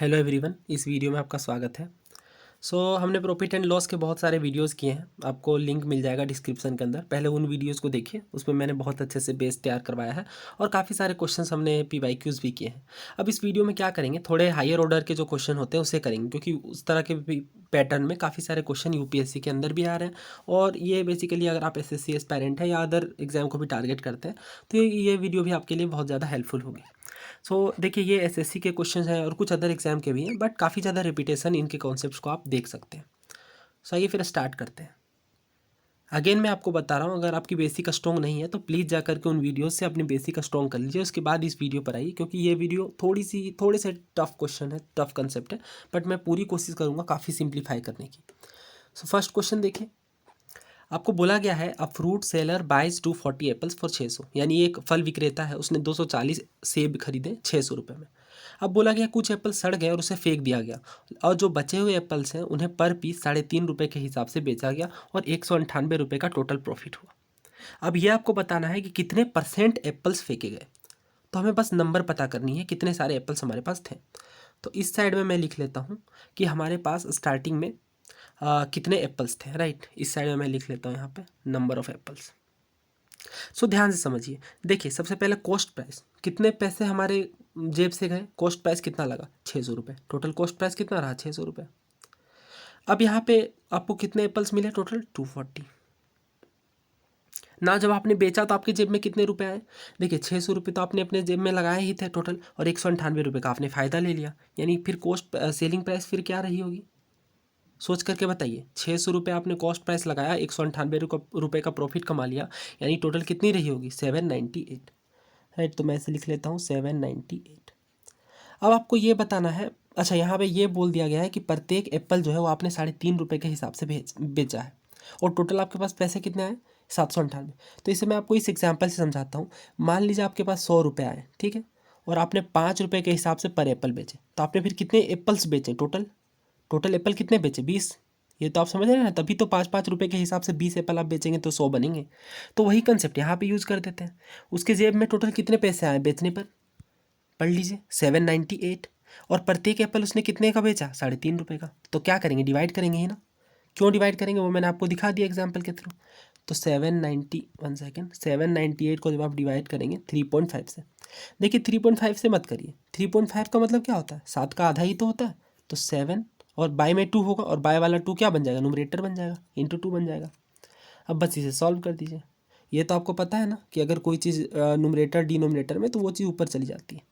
Hello everyone, इस video में आपका स्वागत है। हमने प्रॉफिट एंड लॉस के बहुत सारे वीडियोस किए हैं। आपको लिंक मिल जाएगा डिस्क्रिप्शन के अंदर। पहले उन वीडियोस को देखिए, उसमें मैंने बहुत अच्छे से बेस तैयार करवाया है और काफ़ी सारे क्वेश्चंस हमने PYQs भी किए हैं। अब इस वीडियो में क्या करेंगे, थोड़े हायर ऑर्डर के जो क्वेश्चन होते हैं उसे करेंगे, क्योंकि उस तरह के पैटर्न में काफ़ी सारे क्वेश्चन UPSC के अंदर भी आ रहे हैं। और ये बेसिकली अगर आप SSC एस्पायरेंट है या अदर एग्जाम को भी टारगेट करते हैं तो ये वीडियो भी आपके लिए बहुत ज़्यादा हेल्पफुल होगी। देखिए, ये SSC के क्वेश्चन हैं और कुछ अदर एग्जाम के भी हैं, बट काफ़ी ज़्यादा रिपीटेशन इनके कॉन्सेप्ट्स को आप देख सकते हैं। आइए फिर स्टार्ट करते हैं। अगेन मैं आपको बता रहा हूँ, अगर आपकी बेसिक स्ट्रॉन्ग नहीं है तो प्लीज़ जा करके उन वीडियोस से अपनी बेसिक स्ट्रॉन्ग कर लीजिए, उसके बाद इस वीडियो पर आइए, क्योंकि ये वीडियो थोड़े से टफ क्वेश्चन है, टफ कंसेप्ट है, बट मैं पूरी कोशिश करूँगा काफ़ी सिंप्लीफाई करने की। फर्स्ट क्वेश्चन देखिए, आपको बोला गया है a fruit seller buys 240 apples for 600, यानी एक फल विक्रेता है, उसने 240 सेब खरीदे 600 रुपये में। अब बोला गया कुछ एप्पल सड़ गए और उसे फेंक दिया गया, और जो बचे हुए एप्पल्स हैं उन्हें पर पीस 3.5 रुपये के हिसाब से बेचा गया और 198 रुपये का टोटल प्रॉफिट हुआ। अब यह आपको बताना है कि कितने परसेंट एप्पल्स फेंके गए। तो हमें बस नंबर पता करनी है, कितने सारे एप्पल्स हमारे पास थे। तो इस साइड में मैं लिख लेता हूँ कि हमारे पास स्टार्टिंग में कितने एप्पल्स थे, राइट। इस साइड में मैं लिख लेता हूँ यहाँ पे नंबर ऑफ एप्पल्स। ध्यान से समझिए। देखिए, सबसे पहले कॉस्ट प्राइस, कितने पैसे हमारे जेब से गए, कॉस्ट प्राइस कितना लगा 600 रुपये, टोटल कॉस्ट प्राइस कितना रहा 600 रुपये। अब यहाँ पे आपको कितने एप्पल्स मिले, टोटल 240 ना। जब आपने बेचा तो आपकी जेब में कितने रुपए आए, देखिए 600 रुपये तो आपने अपने जेब में लगाए ही थे टोटल, और 198 रुपये का आपने फ़ायदा ले लिया, यानी फिर कॉस्ट सेलिंग प्राइस फिर क्या रही होगी, सोच करके बताइए। 600 रुपये आपने कॉस्ट प्राइस लगाया, 198 रुपये का प्रॉफिट कमा लिया, यानी टोटल कितनी रही होगी 798, राइट। तो मैं इसे लिख लेता हूँ 798। अब आपको ये बताना है, अच्छा यहाँ पे ये बोल दिया गया है कि प्रत्येक एप्पल जो है वो आपने 3.5 रुपये के हिसाब से बेचा है, और टोटल आपके पास पैसे कितने आए 798। तो इसे मैं आपको इस एग्जाम्पल से समझाता हूँ। मान लीजिए आपके पास 100 रुपये आए, ठीक है, और आपने 5 रुपये के हिसाब से पर एप्पल बेचे, तो आपने फिर कितने एप्पल्स बेचे, टोटल एप्पल कितने बेचे 20। ये तो आप समझ रहे हैं ना, तभी तो 5-5 रुपये के हिसाब से 20 एप्पल आप बेचेंगे तो 100 बनेंगे। तो वही कंसेप्ट यहाँ पे यूज़ कर देते हैं। उसके जेब में टोटल कितने पैसे आए बेचने पर, पढ़ लीजिए 798, और प्रत्येक एप्पल उसने कितने का बेचा 3.5 रुपये का। तो क्या करेंगे, डिवाइड करेंगे ही ना। क्यों डिवाइड करेंगे वो मैंने आपको दिखा दिया एग्जाम्पल के थ्रू। तो 798 को जब आप डिवाइड करेंगे 3.5 से, देखिए 3.5 से मत करिए, 3.5 का मतलब क्या होता है, 7 का आधा ही तो होता है। तो 7 और बाय में 2 होगा, और बाय वाला 2 क्या बन जाएगा, न्यूमरेटर बन जाएगा, इंटू 2 बन जाएगा। अब बस इसे सॉल्व कर दीजिए। ये तो आपको पता है ना कि अगर कोई चीज़ न्यूमरेटर डिनोमिनेटर में, तो वो चीज़ ऊपर चली जाती है।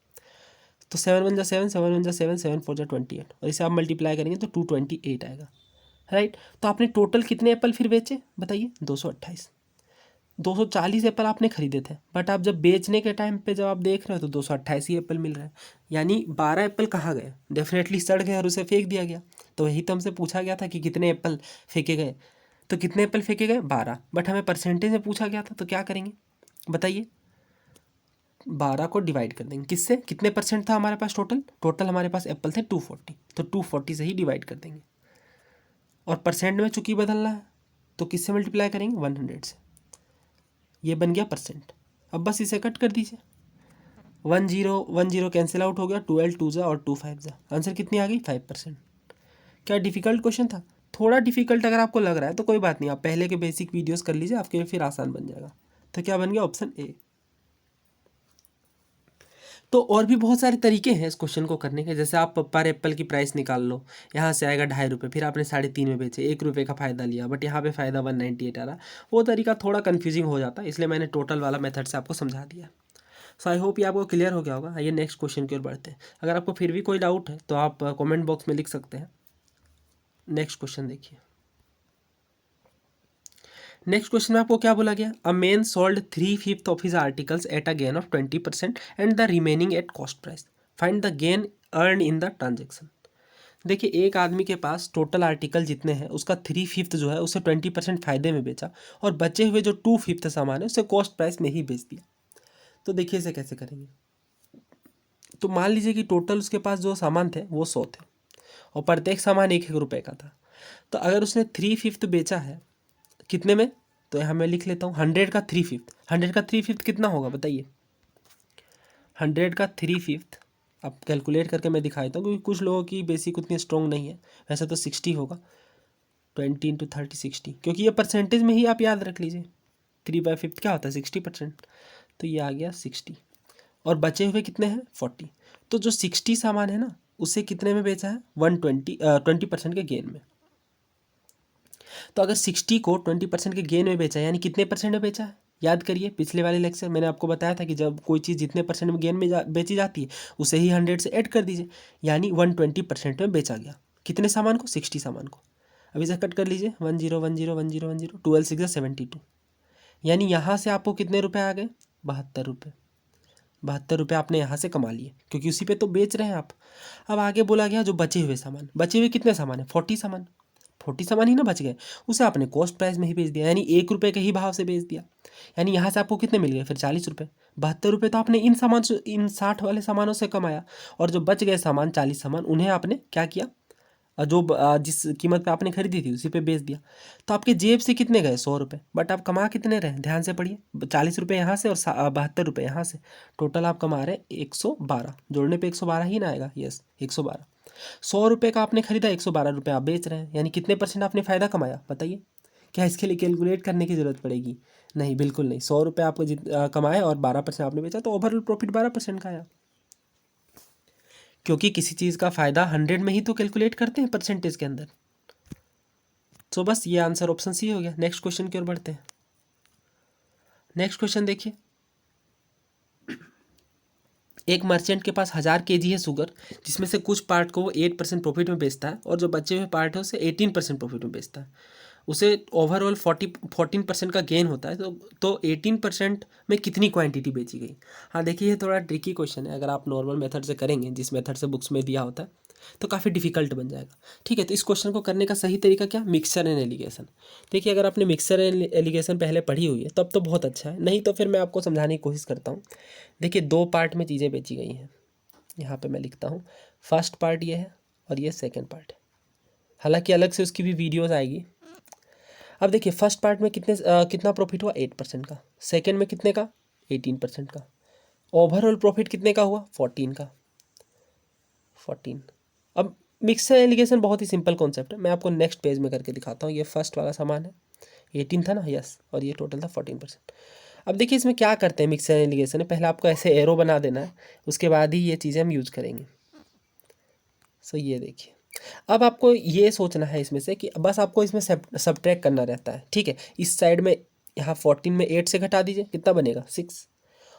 तो 7 × 1 = 7, 7 × 7 = 7, 7 × 4 = 28, और इसे आप मल्टीप्लाई करेंगे तो 228 आएगा, राइट। तो आपने टोटल कितने एप्पल फिर बेचे बताइए, 228। 240 एप्पल आपने खरीदे थे, बट आप जब बेचने के टाइम पे जब आप देख रहे हो तो 228 ही एप्पल मिल रहा है, यानी 12 एप्पल कहाँ गए, डेफिनेटली सड़ गए और उसे फेंक दिया गया। तो वही तो हमसे पूछा गया था कि कितने एप्पल फेंके गए, तो कितने एप्पल फेंके गए 12, बट हमें परसेंटेज में पूछा गया था, तो क्या करेंगे बताइए। 12 को डिवाइड कर देंगे किससे, कितने परसेंट था हमारे पास, टोटल हमारे पास एप्पल थे 240, तो 240 से ही डिवाइड कर देंगे। और परसेंट में चूंकि बदलना है तो किससे मल्टीप्लाई करेंगे, 100 से। ये बन गया परसेंट। अब बस इसे कट कर दीजिए, 10 कैंसिल आउट हो गया, 12 2 जा और 2 5 जा, आंसर कितनी आ गई 5%। क्या डिफिकल्ट क्वेश्चन था, थोड़ा डिफिकल्ट अगर आपको लग रहा है तो कोई बात नहीं, आप पहले के बेसिक वीडियोस कर लीजिए, आपके लिए फिर आसान बन जाएगा। तो क्या बन गया, ऑप्शन ए। तो और भी बहुत सारे तरीके हैं इस क्वेश्चन को करने के, जैसे आप पर एप्पल की प्राइस निकाल लो, यहाँ से आएगा 2.5 रुपये, फिर आपने 3.5 में बेचे, 1 रुपये का फ़ायदा लिया, बट यहाँ पे फ़ायदा 198 आ रहा। वो तरीका थोड़ा कन्फ्यूजिंग हो जाता है, इसलिए मैंने टोटल वाला मेथड से आपको समझा दिया। आई होप ये आपको क्लियर हो गया होगा। आइए नेक्स्ट क्वेश्चन की ओर बढ़ते हैं। अगर आपको फिर भी कोई डाउट है तो आप कमेंट बॉक्स में लिख सकते हैं। नेक्स्ट क्वेश्चन देखिए। नेक्स्ट क्वेश्चन में आपको क्या बोला गया, a man sold 3/5 of his articles at a gain of 20% and the remaining at cost price, find the gain earn in the transaction. देखिए, एक आदमी के पास टोटल आर्टिकल जितने हैं उसका 3/5 जो है उसे 20% फायदे में बेचा, और बचे हुए जो 2/5 सामान है उसे कॉस्ट प्राइस में ही बेच दिया। तो देखिए इसे कैसे करेंगे। तो मान लीजिए कि टोटल उसके पास जो सामान थे वो 100 थे, और प्रत्येक सामान 1-1 रुपये का था। तो अगर उसने 3/5 बेचा है कितने में, तो यहाँ मैं लिख लेता हूँ 100 का 3/5, 100 का 3/5 कितना होगा बताइए, 100 का 3/5 अब कैलकुलेट करके मैं दिखा देता हूँ, क्योंकि कुछ लोगों की बेसिक उतनी स्ट्रॉन्ग नहीं है। वैसे तो 60 होगा, 20 × 30 60, क्योंकि ये परसेंटेज में ही आप याद रख लीजिए। 3/5 क्या होता है 60%, तो ये आ गया 60। और बचे हुए कितने हैं 40। तो जो 60 सामान है ना, उसे कितने में बेचा है 20% के गेन में। तो अगर 60 को 20% के गेन में बेचा है, यानी कितने परसेंट में बेचा है, याद करिए पिछले वाले लेक्चर मैंने आपको बताया था कि जब कोई चीज़ जितने परसेंट में गेन में बेची जाती है उसे ही 100 से ऐड कर दीजिए, यानी 120% में बेचा गया। कितने सामान को 60 सामान को। अभी से कट कर लीजिए 10 10 10 10 10 12 6 72, यानी यहाँ से आपको कितने रुपए आ गए 72 रुपये। 72 रुपये आपने यहाँ से कमा लिए, क्योंकि उसी पे तो बेच रहे हैं आप। अब आगे बोला गया जो बचे हुए सामान, बचे हुए कितने सामान है 40 सामान, 40 सामान ही ना बच गए, उसे आपने कॉस्ट प्राइस में ही बेच दिया, यानी 1 रुपये के ही भाव से बेच दिया। यानी यहाँ से आपको कितने मिल गए फिर 40 रुपये। 72 रुपये तो आपने इन सामान से, इन 60 वाले सामानों से कमाया, और जो बच गए सामान 40 सामान उन्हें आपने क्या किया, जो जिस कीमत पे आपने खरीदी थी उसी पे बेच दिया। तो आपके जेब से कितने गए 100 रुपये, बट आप कमा कितने रहे, ध्यान से पढ़िए। 40 रुपये यहाँ से और 72 रुपये यहाँ से, टोटल आप कमा रहे 112। जोड़ने पे 112 ही ना आएगा, यस 112। 100 रुपये का आपने खरीदा, 112 रुपये आप बेच रहे हैं, यानी कितने परसेंट आपने फ़ायदा कमाया बताइए। क्या इसके लिए कैलकुलेट करने की ज़रूरत पड़ेगी, नहीं बिल्कुल नहीं। 100 रुपये आपको कमाए और 12% आपने बेचा, तो ओवरऑल प्रॉफिट 12% का आया। क्योंकि किसी चीज़ का फ़ायदा 100 में ही तो कैलकुलेट करते हैं परसेंटेज के अंदर। तो बस ये आंसर ऑप्शन सी हो गया। नेक्स्ट क्वेश्चन की ओर बढ़ते हैं। नेक्स्ट क्वेश्चन देखिए, एक मर्चेंट के पास 1000 kg है शुगर, जिसमें से कुछ पार्ट को वो 8% प्रॉफिट में बेचता है, और जो बचे हुए पार्ट है उसे 18% प्रॉफिट में बेचता है। उसे ओवरऑल 14% का गेन होता है। तो 18% में कितनी क्वांटिटी बेची गई। हाँ देखिए, ये थोड़ा ट्रिकी क्वेश्चन है। अगर आप नॉर्मल मेथड से करेंगे, जिस मेथड से बुक्स में दिया होता है, तो काफ़ी डिफिकल्ट बन जाएगा। ठीक है, तो इस क्वेश्चन को करने का सही तरीका क्या, मिक्सचर एंड एलिगेशन। देखिए, अगर आपने मिक्सचर एंड एलिगेशन पहले पढ़ी हुई है तब तो बहुत अच्छा है, नहीं तो फिर मैं आपको समझाने की कोशिश करता हूँ। देखिए, 2 पार्ट में चीज़ें बेची गई हैं। यहाँ पे मैं लिखता हूँ, फर्स्ट पार्ट ये है और ये सेकेंड पार्ट है। हालांकि अलग से उसकी भी वीडियोज़ आएगी। अब देखिए, फर्स्ट पार्ट में कितना प्रॉफिट हुआ 8% का, सेकेंड में कितने का 18% का, ओवरऑल प्रॉफिट कितने का हुआ 14 का, 14। अब मिक्सर एलिगेशन बहुत ही सिंपल कॉन्सेप्ट है, मैं आपको नेक्स्ट पेज में करके दिखाता हूँ। ये फर्स्ट वाला सामान है, 18 था ना, यस, और ये टोटल था 14%। अब देखिए, इसमें क्या करते हैं मिक्सर एलिगेशन में, पहले आपको ऐसे एरो बना देना है, उसके बाद ही ये चीज़ें हम यूज़ करेंगे। सो ये देखिए, अब आपको ये सोचना है इसमें से कि बस आपको इसमें सब्ट्रैक्ट करना रहता है। ठीक है, इस साइड में यहाँ 14 में 8 से घटा दीजिए, कितना बनेगा 6,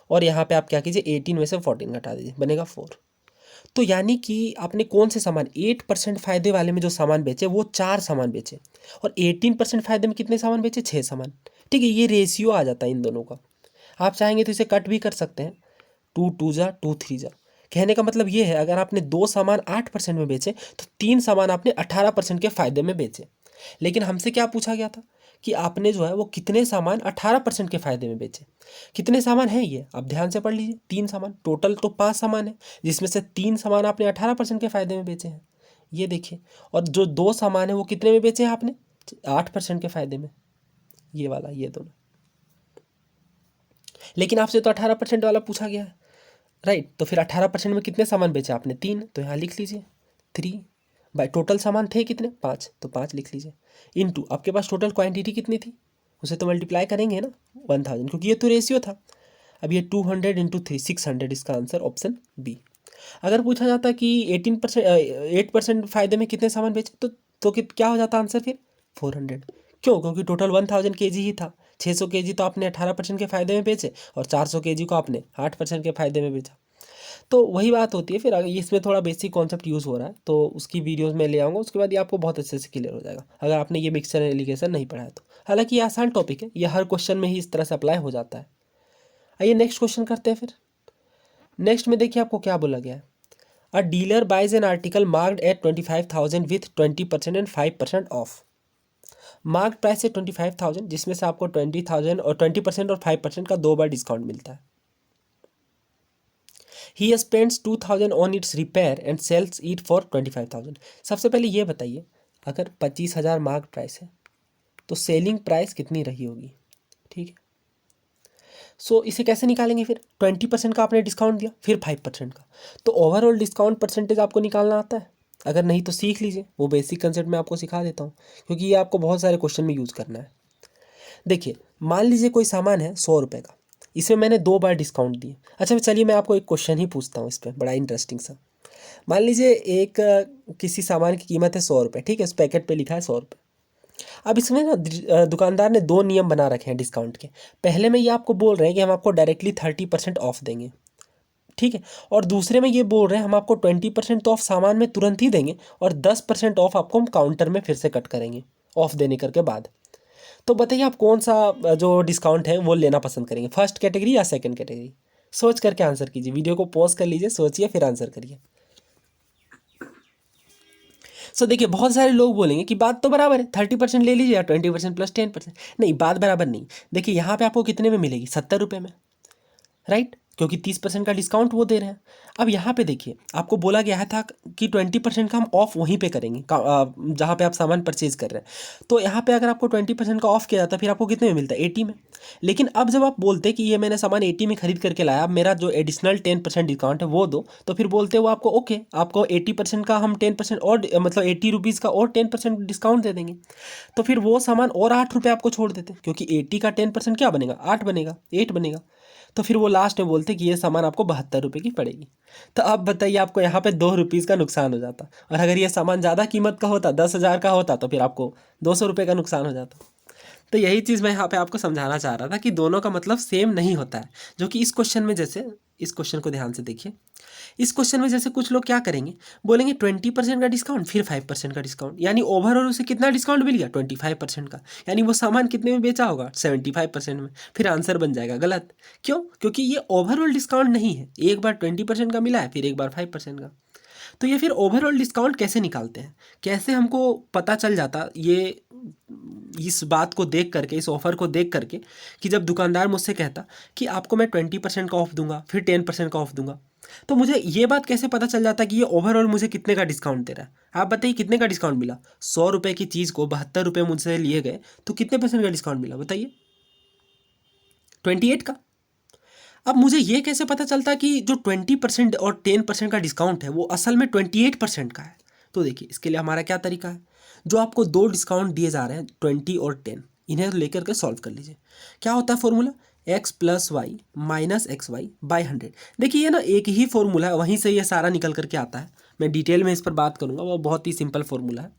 और यहाँ पे आप क्या कीजिए 18 में से 14 घटा दीजिए, बनेगा 4। तो यानी कि आपने कौन से सामान 8% फ़ायदे वाले में जो सामान बेचे वो 4 सामान बेचे, और 18% फ़ायदे में कितने सामान बेचे 6 सामान। ठीक है, ये रेशियो आ जाता है इन दोनों का। आप चाहेंगे तो इसे कट भी कर सकते हैं, 2 2 जा 2 3 जा। कहने का मतलब ये है, अगर आपने 2 सामान 8% में बेचे तो 3 सामान आपने 18% के फ़ायदे में बेचे। लेकिन हमसे क्या पूछा गया था कि आपने जो है वो कितने सामान 18% के फ़ायदे में बेचे। कितने सामान हैं ये आप ध्यान से पढ़ लीजिए, 3 सामान, टोटल तो 5 सामान है, जिसमें से 3 सामान आपने 18% के फ़ायदे में बेचे हैं, ये देखिए। और जो 2 सामान है वो कितने में बेचे हैं आपने 8% के फ़ायदे में, ये वाला, ये दोनों। लेकिन आपसे तो 18% वाला पूछा गया है, राइट। तो फिर 18% में कितने सामान बेचे आपने 3, तो यहाँ लिख लीजिए 3 बाय टोटल सामान थे कितने 5, तो 5 लिख लीजिए, इनटू आपके पास टोटल क्वांटिटी कितनी थी, उसे तो मल्टीप्लाई करेंगे ना 1000, क्योंकि ये तो रेशियो था। अब ये 200 इंटू 3 600, इसका आंसर ऑप्शन बी। अगर पूछा जाता कि 8% फ़ायदे में कितने सामान बेचे, तो क्या हो जाता आंसर फिर 400। क्यों, क्योंकि टोटल 1000 kg ही था, 600 kg तो आपने 18% के फ़ायदे में बेचे, और 400 kg को आपने 8% के फ़ायदे में बेचा। तो वही बात होती है। फिर अगर इसमें थोड़ा बेसिक कॉन्सेप्ट यूज़ हो रहा है तो उसकी वीडियोस में ले आऊँगा, उसके बाद ये आपको बहुत अच्छे से क्लियर हो जाएगा, अगर आपने ये मिक्सचर एलिगेशन नहीं पढ़ा है तो। हालांकि ये आसान टॉपिक है, ये हर क्वेश्चन में ही इस तरह से अप्लाई हो जाता है। आइए नेक्स्ट क्वेश्चन करते हैं। फिर नेक्स्ट में देखिए आपको क्या बोला गया है, a dealer buys an article marked at 25,000 with 20% and 5% off. Marked price है 25,000, जिसमें से आपको 20,000 और 20% और 5% का 2 बार डिस्काउंट मिलता है। He spends 2,000 on its repair and sells it for 25,000। सबसे पहले ये बताइए, अगर 25,000 मार्क प्राइस है तो सेलिंग प्राइस कितनी रही होगी। ठीक है, सो इसे कैसे निकालेंगे फिर? 20% का आपने डिस्काउंट दिया, फिर 5% का, तो ओवरऑल डिस्काउंट परसेंटेज आपको निकालना आता है? अगर नहीं तो सीख लीजिए, वो बेसिक कंसेप्ट मैं आपको सिखा देता हूँ, क्योंकि ये आपको बहुत सारे क्वेश्चन में यूज़ करना है। देखिए, मान लीजिए कोई सामान है 100 रुपये का, इसमें मैंने 2 बार डिस्काउंट दिए। अच्छा चलिए मैं आपको एक क्वेश्चन ही पूछता हूँ इस पर, बड़ा इंटरेस्टिंग सा। मान लीजिए एक किसी सामान की कीमत है 100 रुपये, ठीक है, उस पैकेट पे लिखा है 100 रुपये। अब इसमें ना दुकानदार ने 2 नियम बना रखे हैं डिस्काउंट के। पहले में ये आपको बोल रहे हैं कि हम आपको डायरेक्टली 30% ऑफ देंगे, ठीक है, और दूसरे में ये बोल रहे हैं हम आपको 20% तो ऑफ सामान में तुरंत ही देंगे, और 10% ऑफ आपको हम काउंटर में फिर से कट करेंगे ऑफ देने करके बाद। तो बताइए आप कौन सा जो डिस्काउंट है वो लेना पसंद करेंगे, फर्स्ट कैटेगरी या सेकंड कैटेगरी? सोच करके आंसर कीजिए, वीडियो को पॉज कर लीजिए, सोचिए फिर आंसर करिए। सो देखिए, बहुत सारे लोग बोलेंगे कि बात तो बराबर है, 30% ले लीजिए या 20% प्लस 10%। नहीं, बात बराबर नहीं। देखिए यहाँ पे आपको कितने में मिलेगी? 70 रुपये में, राइट, क्योंकि 30% का डिस्काउंट वो दे रहे हैं। अब यहाँ पे देखिए, आपको बोला गया था कि 20% का हम ऑफ वहीं पे करेंगे जहाँ पे आप सामान परचेज कर रहे हैं। तो यहाँ पे अगर आपको 20% का ऑफ किया जाता फिर आपको कितने में मिलता है? 80 में। लेकिन अब जब आप बोलते कि ये मैंने सामान 80 में खरीद करके लाया, अब मेरा जो एडिशनल 10% डिस्काउंट है वो दो, तो फिर बोलते वो आपको ओके, आपको 80% का हम 10% और मतलब 80 रुपीज़ का और 10% डिस्काउंट दे देंगे। तो फिर वो सामान और 8 रुपये आपको छोड़ देते, क्योंकि 80 का 10% क्या बनेगा? 8 बनेगा, 8 बनेगा। तो फिर वो लास्ट में बोलते कि ये सामान आपको 72 रुपये की पड़ेगी। तो अब बताइए, आपको यहाँ पे 2 रुपीज़ का नुकसान हो जाता, और अगर ये सामान ज़्यादा कीमत का होता, 10,000 का होता, तो फिर आपको 200 रुपये का नुकसान हो जाता। तो यही चीज़ मैं यहाँ पे आपको समझाना चाह रहा था कि दोनों का मतलब सेम नहीं होता है। जो कि इस क्वेश्चन में, जैसे इस क्वेश्चन को ध्यान से देखिए, इस क्वेश्चन में जैसे कुछ लोग क्या करेंगे, बोलेंगे 20% का डिस्काउंट फिर 5% का डिस्काउंट, यानी ओवरऑल उसे कितना डिस्काउंट मिल गया? 25% का, यानी वो सामान कितने में बेचा होगा? 75% में। फिर आंसर बन जाएगा गलत। क्यों? क्योंकि ये ओवरऑल डिस्काउंट नहीं है, एक बार 20% का मिला है, फिर एक बार 5% का। तो ये फिर ओवरऑल डिस्काउंट कैसे निकालते हैं, कैसे हमको पता चल जाता ये इस बात को देख करके, इस ऑफ़र को देख करके, कि जब दुकानदार मुझसे कहता कि आपको मैं 20% का ऑफ दूंगा, फिर 10% का ऑफ दूंगा, तो मुझे ये बात कैसे पता चल जाता कि ये ओवरऑल मुझे कितने का डिस्काउंट दे रहा है? आप बताइए कितने का डिस्काउंट मिला? 100 रुपये की चीज़ को 72 रुपये मुझसे लिए गए, तो कितने परसेंट का डिस्काउंट मिला बताइए? 28 का। अब मुझे ये कैसे पता चलता कि जो 20% और 10% का डिस्काउंट है वो असल में 28% का है? तो देखिए, इसके लिए हमारा क्या तरीका है, जो आपको दो डिस्काउंट दिए जा रहे हैं 20 और 10, इन्हें लेकर के सॉल्व कर लीजिए। क्या होता है formula? X plus Y minus X Y by 100। देखिए ये ना एक ही फॉर्मूला है, वहीं से ये सारा निकल करके आता है। मैं डिटेल में इस पर बात करूंगा, वो बहुत ही सिंपल फॉर्मूला है।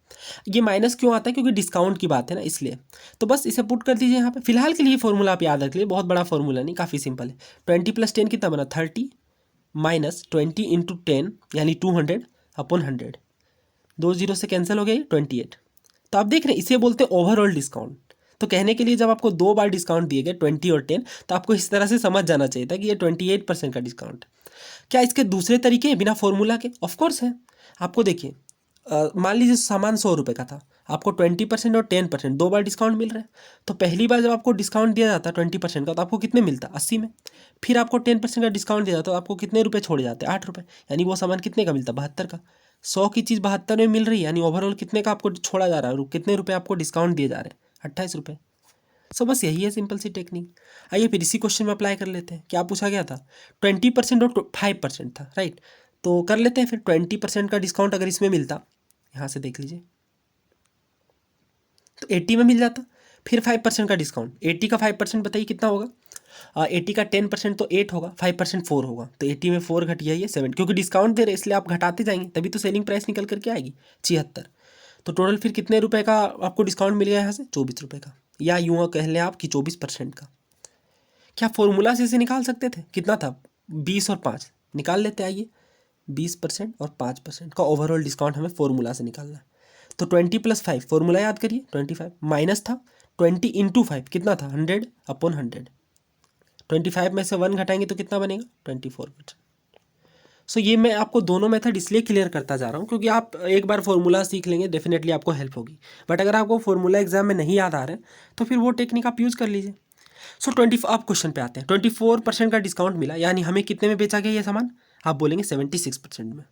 ये माइनस क्यों आता है? क्योंकि डिस्काउंट की बात है ना, इसलिए। तो बस इसे पुट कर दीजिए यहाँ पे। फिलहाल के लिए फॉर्मूला आप याद रख लीजिए, बहुत बड़ा फॉर्मूला नहीं, काफ़ी सिंपल है। 20 प्लस 10 कितना बना? 30 माइनस 20 इंटू 10 यानी 200 अपॉन 100। 2 जीरो से कैंसिल हो गया, 28। तो आप देख रहे हैं, इसे बोलते हैं ओवरऑल डिस्काउंट। तो कहने के लिए जब आपको 2 बार डिस्काउंट दिए गए 20 और 10, तो आपको इस तरह से समझ जाना चाहिए था कि ये 28% का डिस्काउंट। क्या इसके दूसरे तरीके हैं बिना फॉर्मूला के? ऑफकोर्स है। आपको देखिए, मान लीजिए सामान 100 रुपये का था, आपको 20% और 10% 2 बार डिस्काउंट मिल रहा है। तो पहली बार जब आपको डिस्काउंट दिया जाता 20% का, तो आपको कितने मिलता? 80 में। फिर आपको 10% का डिस्काउंट दिया जाता, तो आपको कितने रुपए छोड़े जाते? 8 रुपये। यानी वो सामान कितने का मिलता? 72 का। 100 की चीज़ 72 में मिल रही है, यानी ओवरऑल कितने का आपको छोड़ा जा रहा है, कितने रुपये आपको डिस्काउंट दिए जा रहे हैं? 28 रुपये। सो बस यही है सिंपल सी टेक्निक। आइए फिर इसी क्वेश्चन में अप्लाई कर लेते हैं। क्या पूछा गया था? 20% और 5% था, राइट। तो कर लेते हैं फिर। 20% का डिस्काउंट अगर इसमें मिलता, यहाँ से देख लीजिए, तो 80 में मिल जाता। फिर 5% का डिस्काउंट, 80 का 5% बताइए कितना होगा? 80 का 10% तो 8 होगा, 5% 4 होगा, तो 80 में 4 घट गया, ये 7, क्योंकि डिस्काउंट दे रहे इसलिए आप घटाते जाएंगे, तभी तो सेलिंग प्राइस निकल करके आएगी 76। तो टोटल फिर कितने रुपए का आपको डिस्काउंट मिल गया यहाँ से? 24 रुपये का, या यूँ कह लें आप कि 24% का। क्या फॉर्मूला से इसे निकाल सकते थे? कितना था? 20 और 5 निकाल लेते। आइए, 20% और 5% का ओवरऑल डिस्काउंट हमें फॉर्मूला से निकालना है। तो 20 प्लस 5, फॉर्मूला याद करिए, 25 माइनस था 20 इंटू 5 कितना था? 100 अपॉन 100। 25 में से 1 घटाएंगे तो कितना बनेगा? 24%। सो ये मैं आपको दोनों मेथड इसलिए क्लियर करता जा रहा हूँ क्योंकि आप एक बार फॉर्मूला सीख लेंगे, डेफिनेटली आपको हेल्प होगी। बट अगर आपको फॉर्मूला एग्जाम में नहीं याद आ रहा है तो फिर वो टेक्निक आप यूज़ कर लीजिए। सो 20, आप क्वेश्चन पे आते हैं। 24% का डिस्काउंट मिला, यानी हमें कितने में बेचा गया ये सामान? आप बोलेंगे 76% में।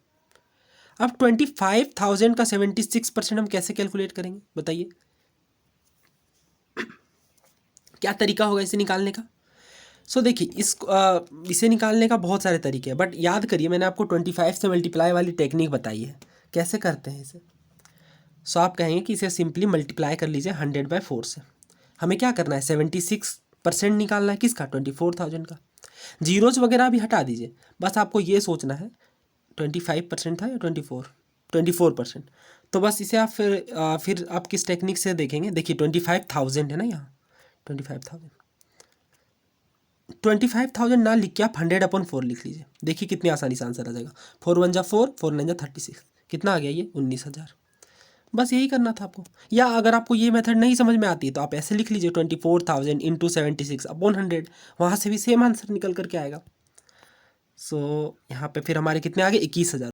अब 25,000 का 76% हम कैसे कैलकुलेट करेंगे बताइए? क्या तरीका होगा इसे निकालने का? सो देखिए इसे निकालने का बहुत सारे तरीके हैं, बट याद करिए मैंने आपको 25 से मल्टीप्लाई वाली टेक्निक बताई है, कैसे करते हैं इसे। सो आप कहेंगे कि इसे सिंपली मल्टीप्लाई कर लीजिए 100/4 से। हमें क्या करना है, 76% निकालना है, किसका, 24,000 का। जीरोज वगैरह भी हटा दीजिए, बस आपको ये सोचना है 25% था या 24%। तो बस इसे आप फिर आप किस टेक्निक से देखेंगे, देखिए 25,000 है ना यहाँ, 25,000 ना लिख के आप 100/4 लिख लीजिए। देखिए कितनी आसानी से आंसर आ जाएगा। 4 1 जा 4, 4 9 जा 36, कितना आ गया ये, 19,000। बस यही करना था आपको। या अगर आपको ये मेथड नहीं समझ में आती है तो आप ऐसे लिख लीजिए 24,000 इंटू 76/100, वहाँ से भी सेम आंसर निकल करके आएगा। सो यहाँ पे फिर हमारे कितने आ गए, 21,000।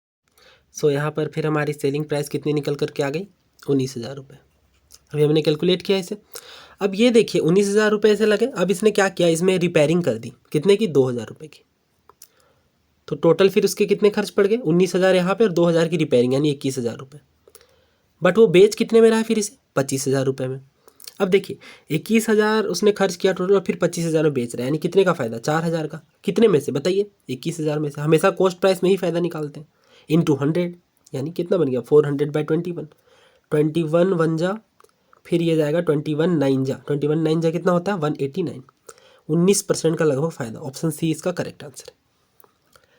सो यहाँ पर फिर हमारी सेलिंग प्राइस कितनी निकल करके आ गई, 19,000 रुपये। अभी हमने कैलकुलेट किया इसे। अब ये देखिए 19,000 रुपये ऐसे लगे। अब इसने क्या किया, इसमें रिपेयरिंग कर दी, कितने की, 2,000 रुपये की। तो टोटल फिर उसके कितने खर्च पड़ गए, 19,000 यहाँ पे और 2,000 की रिपेयरिंग, यानी 21,000 रुपये। बट वो बेच कितने में रहा है फिर इसे, 25,000 रुपये में। अब देखिए 21,000 उसने खर्च किया टोटल, और फिर 25,000 में बेच रहा है, यानी कितने का फ़ायदा, 4,000 का। कितने में से बताइए, 21,000 में से। हमेशा कॉस्ट प्राइस में ही फ़ायदा निकालते हैं। इंटू 100, यानी कितना बन गया, 400/21। 21 1 जा, फिर ये जाएगा 21 9 जा, 21 9 जा कितना होता है, 189। 19% का लगभग फ़ायदा। ऑप्शन सी इसका करेक्ट आंसर है।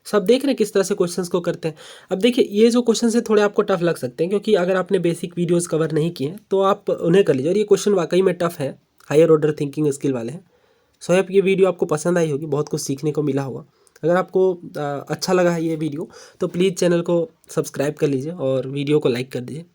सब देख रहे हैं किस तरह से क्वेश्चंस को करते हैं। अब देखिए ये जो क्वेश्चन है थोड़े आपको टफ लग सकते हैं, क्योंकि अगर आपने बेसिक वीडियोस कवर नहीं किए हैं तो आप उन्हें कर लीजिए। और ये क्वेश्चन वाकई में टफ है, हायर ऑर्डर थिंकिंग स्किल वाले हैं। सो होप ये वीडियो आपको पसंद आई होगी, बहुत कुछ सीखने को मिला होगा। अगर आपको अच्छा लगा है ये वीडियो तो प्लीज़ चैनल को सब्सक्राइब कर लीजिए और वीडियो को लाइक कर दीजिए।